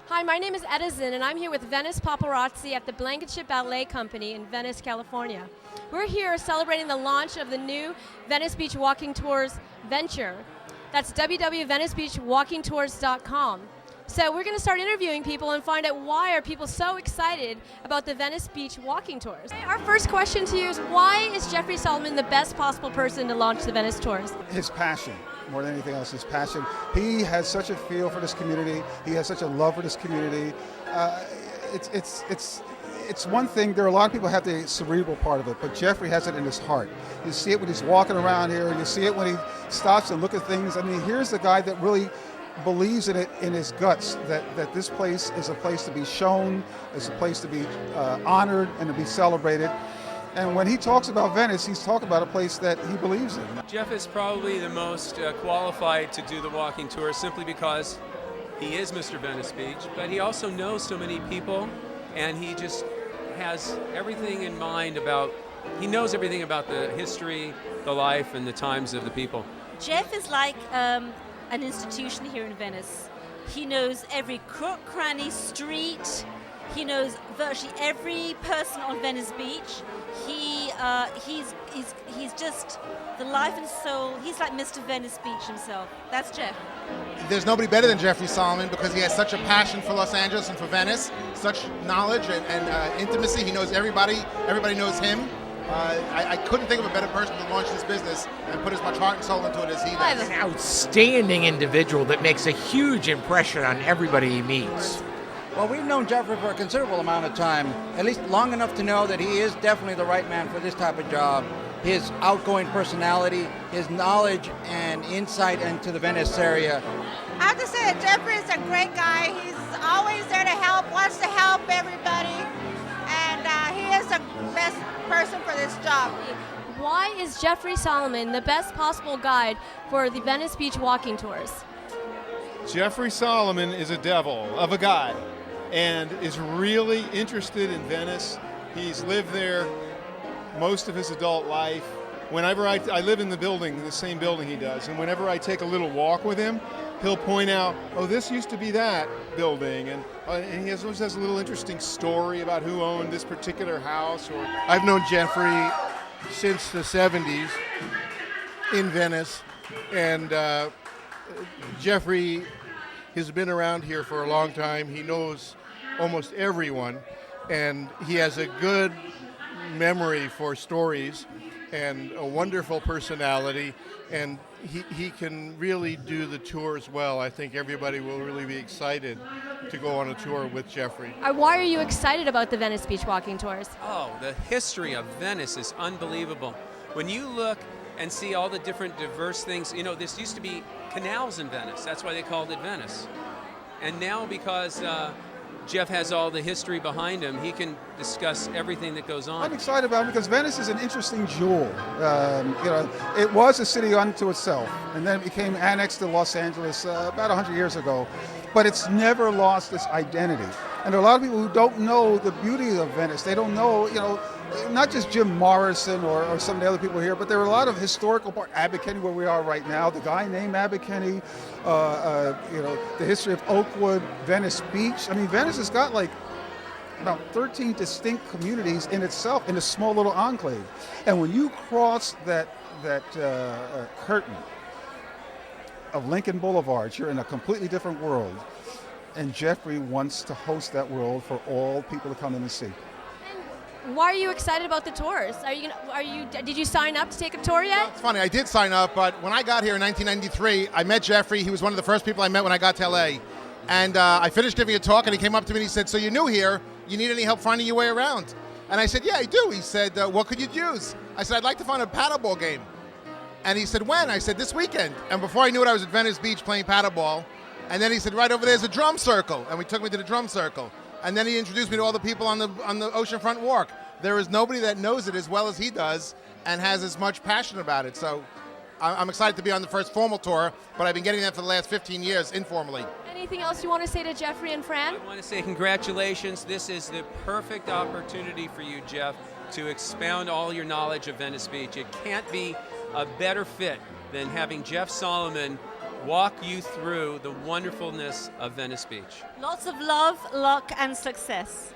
Hi, my name is Edison, and I'm here with Venice Paparazzi at the Blankenship Ballet Company in Venice, California. We're here celebrating the launch of the new Venice Beach Walking Tours venture. That's www.venicebeachwalkingtours.com. So we're going to start interviewing people and find out why are people so excited about the Venice Beach Walking Tours. Our first question to you is, why is Jeffrey Solomon the best possible person to launch the Venice Tours? His passion, more than anything else, his passion. He has such a feel for this community. He has such a love for this community. It's one thing. There are a lot of people who have the cerebral part of it, but Jeffrey has it in his heart. You see it when he's walking around here, and you see it when he stops and look at things. I mean, here's the guy that really believes in it in his guts, that this place is a place to be shown, is a place to be honored and to be celebrated. And when he talks about Venice, he's talking about a place that he believes in. Jeff is probably the most qualified to do the walking tour simply because he is Mr. Venice Beach, but he also knows so many people, and he just has everything in mind he knows everything about the history, the life, and the times of the people. Jeff is like an institution here in Venice. He knows every crook, cranny, street. He knows virtually every person on Venice Beach. He's just the life and soul. He's like Mr. Venice Beach himself. That's Jeff. There's nobody better than Jeffrey Solomon because he has such a passion for Los Angeles and for Venice, such knowledge and intimacy. He knows everybody. Everybody knows him. I couldn't think of a better person to launch this business and put as much heart and soul into it as he does. An outstanding individual that makes a huge impression on everybody he meets. Well, we've known Jeffrey for a considerable amount of time, at least long enough to know that he is definitely the right man for this type of job. His outgoing personality, his knowledge and insight into the Venice area. I have to say that Jeffrey is a great guy. He's always there to help, wants to help everybody, and he is the best person for this job. Why is Jeffrey Solomon the best possible guide for the Venice Beach Walking Tours? Jeffrey Solomon is a devil of a guy and is really interested in Venice. He's lived there most of his adult life. Whenever I live in the same building he does, and whenever I take a little walk with him, he'll point out, oh, this used to be that building, and he always has a little interesting story about who owned this particular house. I've known Jeffrey since the 70s in Venice, and Jeffrey has been around here for a long time. He knows almost everyone, and he has a good memory for stories and a wonderful personality, and he can really do the tours well. I think everybody will really be excited to go on a tour with Jeffrey. Why are you excited about the Venice Beach Walking Tours? Oh, the history of Venice is unbelievable. When you look and see all the different diverse things, this used to be canals in Venice. That's why they called it Venice. And now because Jeff has all the history behind him, he can discuss everything that goes on. I'm excited about it because Venice is an interesting jewel. It was a city unto itself, and then it became annexed to Los Angeles about 100 years ago. But it's never lost its identity. And there are a lot of people who don't know the beauty of Venice. They don't know, not just Jim Morrison or some of the other people here, but there are a lot of historical parts. Abercrombie, where we are right now, the guy named Abercrombie, the history of Oakwood, Venice Beach. I mean, Venice has got like about 13 distinct communities in itself in a small little enclave. And when you cross that curtain of Lincoln Boulevard, you're in a completely different world. And Jeffrey wants to host that world for all people to come in and see. Why are you excited about the tours? Did you sign up to take a tour yet? Well, it's funny, I did sign up, but when I got here in 1993, I met Jeffrey. He was one of the first people I met when I got to LA. And I finished giving a talk, and he came up to me and he said, so you're new here, you need any help finding your way around? And I said, yeah, I do. He said, what could you use? I said, I'd like to find a paddleball game. And he said, when? I said, this weekend. And before I knew it, I was at Venice Beach playing paddleball. And then he said, right over there's a drum circle. And we took me to the drum circle. And then he introduced me to all the people on the oceanfront walk. There is nobody that knows it as well as he does and has as much passion about it. So I'm excited to be on the first formal tour, but I've been getting that for the last 15 years informally. Anything else you want to say to Jeffrey and Fran? I want to say congratulations. This is the perfect opportunity for you, Jeff, to expound all your knowledge of Venice Beach. It can't be a better fit than having Jeff Solomon walk you through the wonderfulness of Venice Beach. Lots of love, luck, and success.